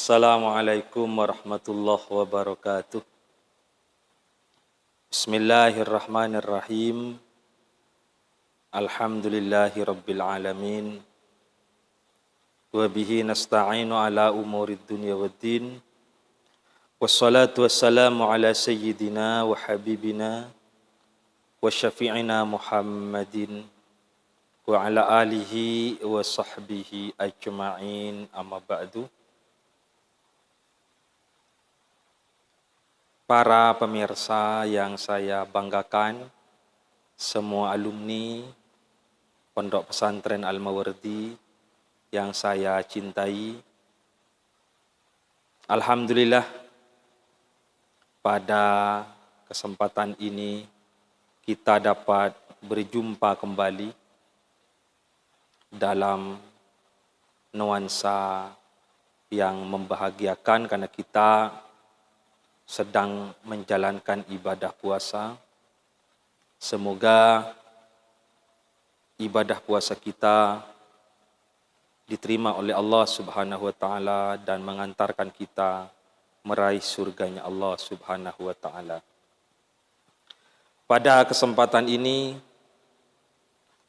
Assalamualaikum warahmatullahi wabarakatuh. Bismillahirrahmanirrahim. Alhamdulillahi rabbil alamin. Wa bihi nasta'inu ala umurid dunya waddin. Wassalatu wassalamu ala sayyidina wa habibina wa syafi'ina Muhammadin wa ala alihi wa sahbihi ajma'in, amma ba'du. Para pemirsa yang saya banggakan, semua alumni Pondok Pesantren Al-Mawardi yang saya cintai, alhamdulillah pada kesempatan ini kita dapat berjumpa kembali dalam nuansa yang membahagiakan karena kita sedang menjalankan ibadah puasa. Semoga ibadah puasa kita diterima oleh Allah Subhanahu wa taala dan mengantarkan kita meraih surganya Allah Subhanahu wa taala. Pada kesempatan ini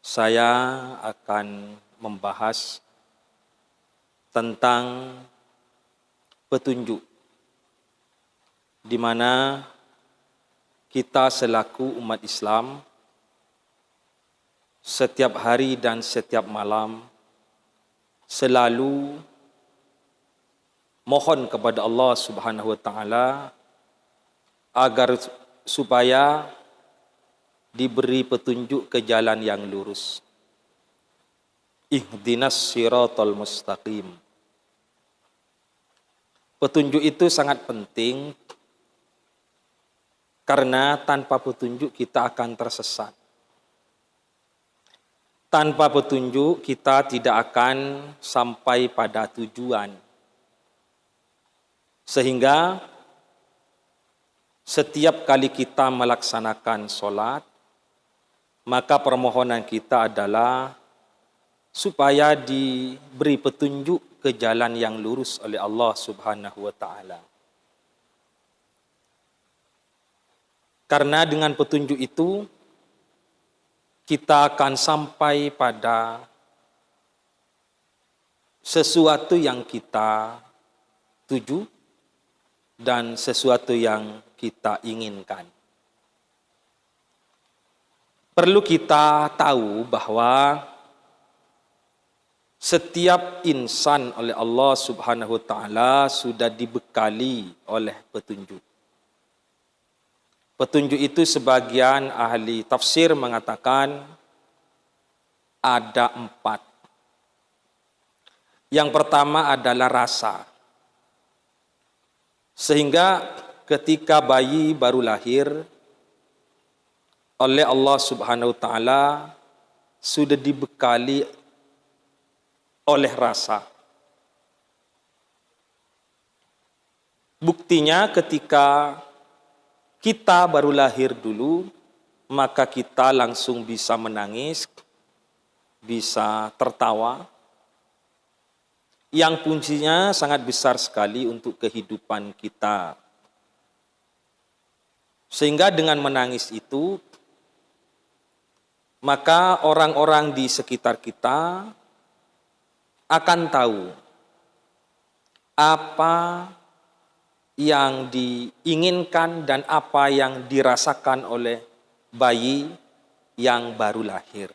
saya akan membahas tentang petunjuk, di mana kita selaku umat Islam setiap hari dan setiap malam selalu mohon kepada Allah Subhanahu wa taala agar supaya diberi petunjuk ke jalan yang lurus. Ihdinas siratal mustaqim. Petunjuk itu sangat penting karena tanpa petunjuk kita akan tersesat. Tanpa petunjuk kita tidak akan sampai pada tujuan. Sehingga setiap kali kita melaksanakan sholat, maka permohonan kita adalah supaya diberi petunjuk ke jalan yang lurus oleh Allah Subhanahu wa taala. Karena dengan petunjuk itu, kita akan sampai pada sesuatu yang kita tuju dan sesuatu yang kita inginkan. Perlu kita tahu bahwa setiap insan oleh Allah Subhanahu wa taala sudah dibekali oleh petunjuk. Petunjuk itu sebagian ahli tafsir mengatakan ada 4. Yang pertama adalah rasa. Sehingga ketika bayi baru lahir, oleh Allah Subhanahu wa taala sudah dibekali oleh rasa. Buktinya ketika kita baru lahir dulu, maka kita langsung bisa menangis, bisa tertawa, yang fungsinya sangat besar sekali untuk kehidupan kita. Sehingga dengan menangis itu, maka orang-orang di sekitar kita akan tahu apa yang diinginkan dan apa yang dirasakan oleh bayi yang baru lahir.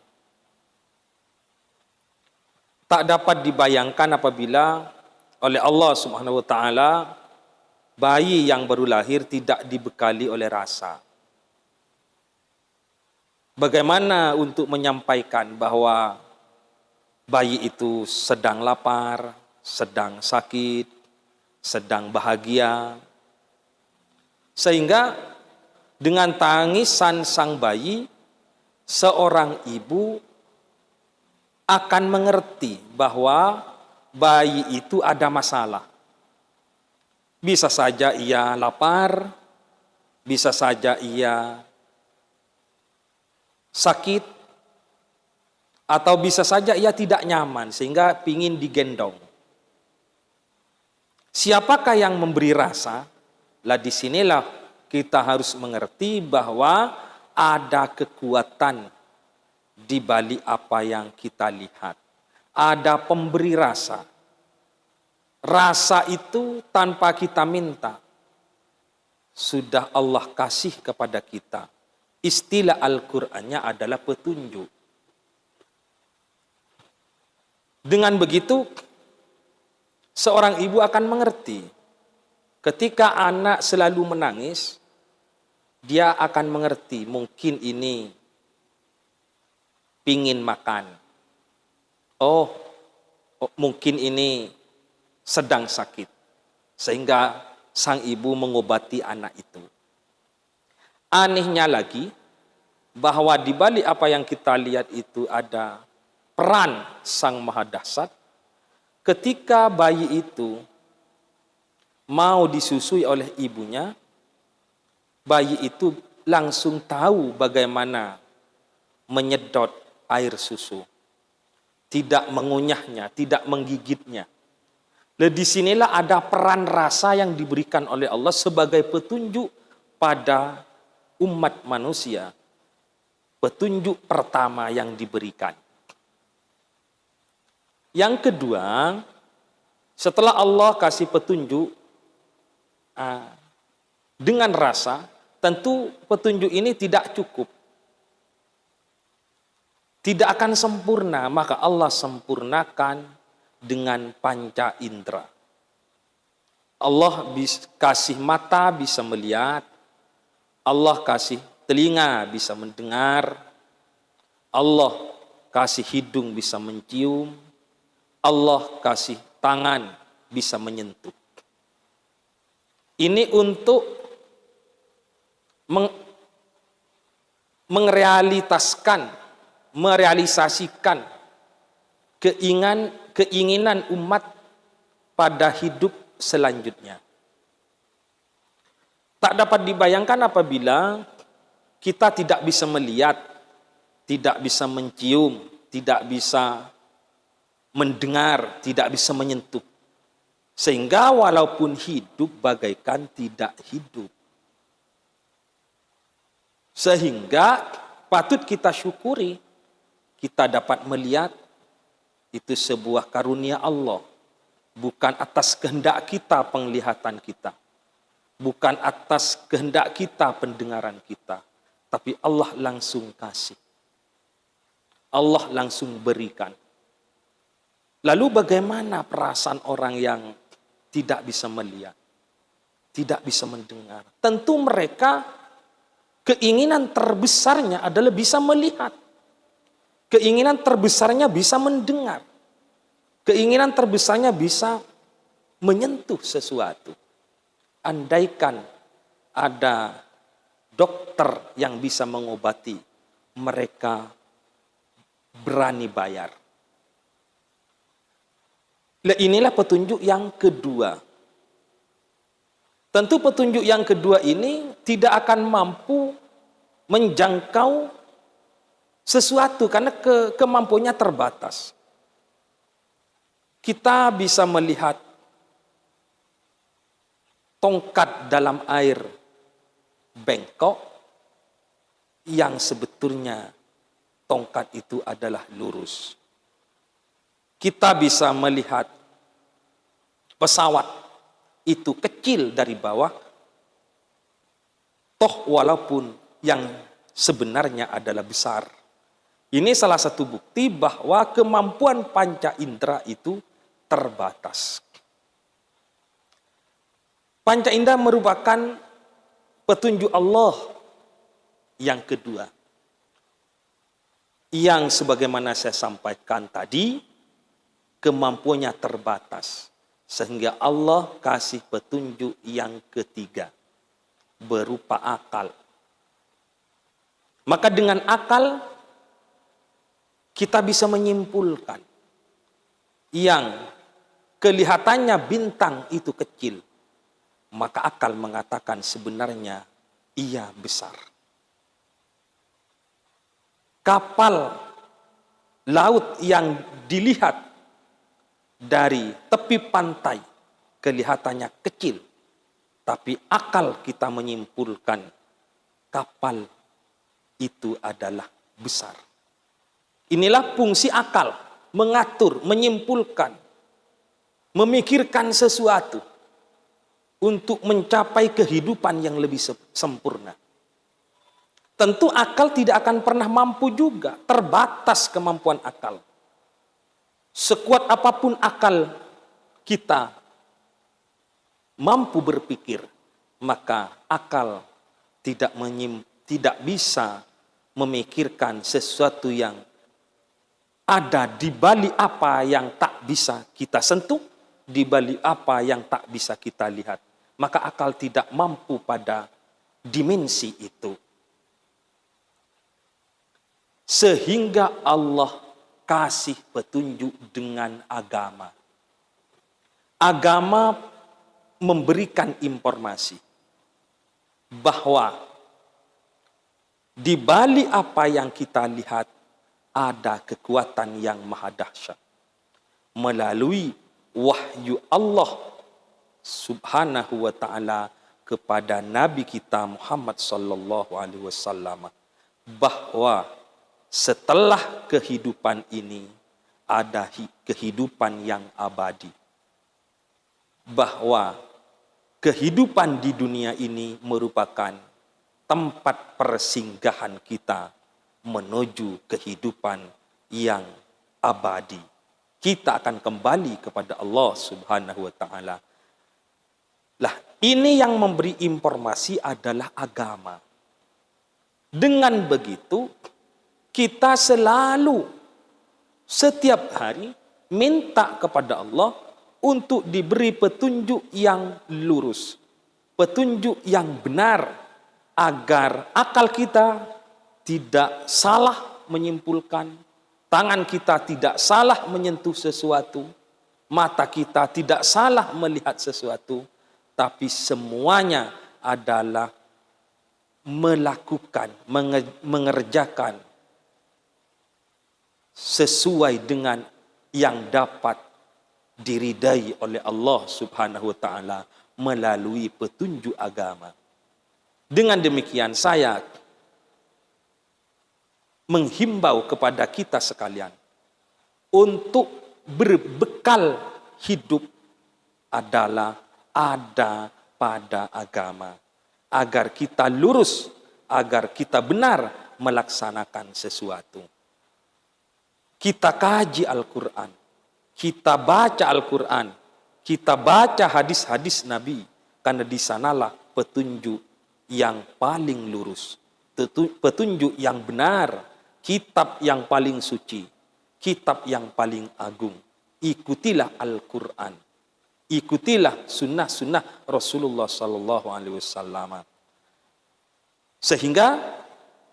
Tak dapat dibayangkan apabila oleh Allah Subhanahu wa taala bayi yang baru lahir tidak dibekali oleh rasa. Bagaimana untuk menyampaikan bahwa bayi itu sedang lapar, sedang sakit, sedang bahagia, sehingga dengan tangisan sang bayi, seorang ibu akan mengerti bahwa bayi itu ada masalah. Bisa saja ia lapar, bisa saja ia sakit, atau bisa saja ia tidak nyaman sehingga ingin digendong. Siapakah yang memberi rasa? Lah disinilah kita harus mengerti bahwa ada kekuatan di balik apa yang kita lihat. Ada pemberi rasa. Rasa itu tanpa kita minta, sudah Allah kasih kepada kita. Istilah Al-Qur'annya adalah petunjuk. Dengan begitu, seorang ibu akan mengerti. Ketika anak selalu menangis, dia akan mengerti mungkin ini pingin makan. Oh, mungkin ini sedang sakit. Sehingga sang ibu mengobati anak itu. Anehnya lagi, bahwa di balik apa yang kita lihat itu ada peran Sang Maha Dahsyat. Ketika bayi itu mau disusui oleh ibunya, bayi itu langsung tahu bagaimana menyedot air susu. Tidak mengunyahnya, tidak menggigitnya. Di sinilah ada peran rasa yang diberikan oleh Allah sebagai petunjuk pada umat manusia. Petunjuk pertama yang diberikan. Yang kedua, setelah Allah kasih petunjuk dengan rasa, tentu petunjuk ini tidak cukup. Tidak akan sempurna, maka Allah sempurnakan dengan panca indera. Allah kasih mata bisa melihat, Allah kasih telinga bisa mendengar, Allah kasih hidung bisa mencium, Allah kasih tangan bisa menyentuh. Ini untuk merealisasikan keinginan umat pada hidup selanjutnya. Tak dapat dibayangkan apabila kita tidak bisa melihat, tidak bisa mencium, tidak bisa mendengar, tidak bisa menyentuh. Sehingga walaupun hidup bagaikan tidak hidup. Sehingga patut kita syukuri, kita dapat melihat itu sebuah karunia Allah. Bukan atas kehendak kita penglihatan kita. Bukan atas kehendak kita pendengaran kita. Tapi Allah langsung kasih. Allah langsung berikan. Lalu bagaimana perasaan orang yang tidak bisa melihat, tidak bisa mendengar? Tentu mereka keinginan terbesarnya adalah bisa melihat. Keinginan terbesarnya bisa mendengar. Keinginan terbesarnya bisa menyentuh sesuatu. Andaikan ada dokter yang bisa mengobati, mereka berani bayar. Inilah petunjuk yang kedua. Tentu petunjuk yang kedua ini tidak akan mampu menjangkau sesuatu karena kemampuannya terbatas. Kita bisa melihat tongkat dalam air bengkok yang sebetulnya tongkat itu adalah lurus. Kita bisa melihat pesawat itu kecil dari bawah, toh walaupun yang sebenarnya adalah besar. Ini salah satu bukti bahwa kemampuan panca indera itu terbatas. Panca indera merupakan petunjuk Allah yang kedua. Yang sebagaimana saya sampaikan tadi, kemampuannya terbatas. Sehingga Allah kasih petunjuk yang ketiga, berupa akal. Maka dengan akal, kita bisa menyimpulkan yang kelihatannya bintang itu kecil, maka akal mengatakan sebenarnya ia besar. Kapal laut yang dilihat dari tepi pantai kelihatannya kecil, tapi akal kita menyimpulkan kapal itu adalah besar. Inilah fungsi akal, mengatur, menyimpulkan, memikirkan sesuatu untuk mencapai kehidupan yang lebih sempurna. Tentu akal tidak akan pernah mampu juga, terbatas kemampuan akal. Sekuat apapun akal kita mampu berpikir, maka akal tidak bisa memikirkan sesuatu yang ada di balik apa yang tak bisa kita sentuh, di balik apa yang tak bisa kita lihat. Maka akal tidak mampu pada dimensi itu. Sehingga Allah kasih petunjuk dengan agama. Agama memberikan informasi bahwa di balik apa yang kita lihat ada kekuatan yang maha dahsyat. Melalui wahyu Allah Subhanahu wa ta'ala kepada Nabi kita Muhammad sallallahu alaihi wasallam, bahwa setelah kehidupan ini ada kehidupan yang abadi. Bahwa kehidupan di dunia ini merupakan tempat persinggahan kita menuju kehidupan yang abadi. Kita akan kembali kepada Allah Subhanahu wa ta'ala. Lah, ini yang memberi informasi adalah agama. Dengan begitu, kita selalu setiap hari minta kepada Allah untuk diberi petunjuk yang lurus, petunjuk yang benar, agar akal kita tidak salah menyimpulkan, tangan kita tidak salah menyentuh sesuatu, mata kita tidak salah melihat sesuatu, tapi semuanya adalah melakukan, mengerjakan sesuai dengan yang dapat diridai oleh Allah Subhanahu wa ta'ala melalui petunjuk agama. Dengan demikian saya menghimbau kepada kita sekalian untuk berbekal hidup adalah ada pada agama, agar kita lurus, agar kita benar melaksanakan sesuatu. Kita kaji Al-Quran, kita baca Al-Quran, kita baca hadis-hadis Nabi, karena di sanalah petunjuk yang paling lurus, petunjuk yang benar, kitab yang paling suci, kitab yang paling agung. Ikutilah Al-Quran, ikutilah sunnah-sunnah Rasulullah Sallallahu Alaihi Wasallam, sehingga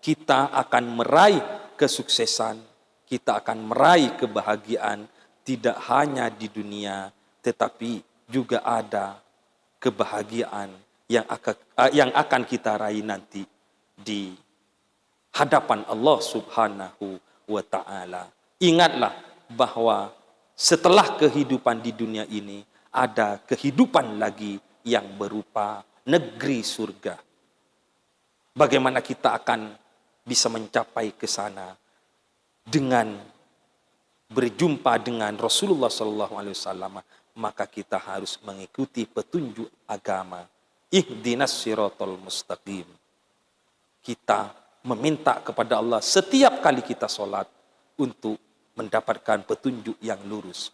kita akan meraih kesuksesan, kita akan meraih kebahagiaan, tidak hanya di dunia, tetapi juga ada kebahagiaan yang akan kita raih nanti di hadapan Allah Subhanahu wa ta'ala. Ingatlah bahwa setelah kehidupan di dunia ini, ada kehidupan lagi yang berupa negeri surga. Bagaimana kita akan bisa mencapai ke sana? Dengan berjumpa dengan Rasulullah SAW, maka kita harus mengikuti petunjuk agama. Ihdinas siratal mustaqim. Kita meminta kepada Allah setiap kali kita sholat untuk mendapatkan petunjuk yang lurus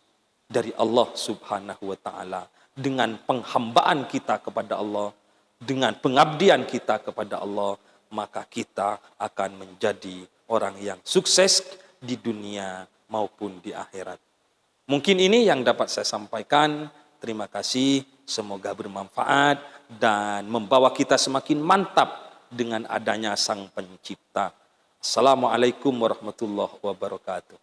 dari Allah Subhanahu wa ta'ala. Dengan penghambaan kita kepada Allah, dengan pengabdian kita kepada Allah, maka kita akan menjadi orang yang sukses di dunia maupun di akhirat. Mungkin ini yang dapat saya sampaikan. Terima kasih, semoga bermanfaat dan membawa kita semakin mantap dengan adanya Sang Pencipta. Assalamualaikum warahmatullahi wabarakatuh.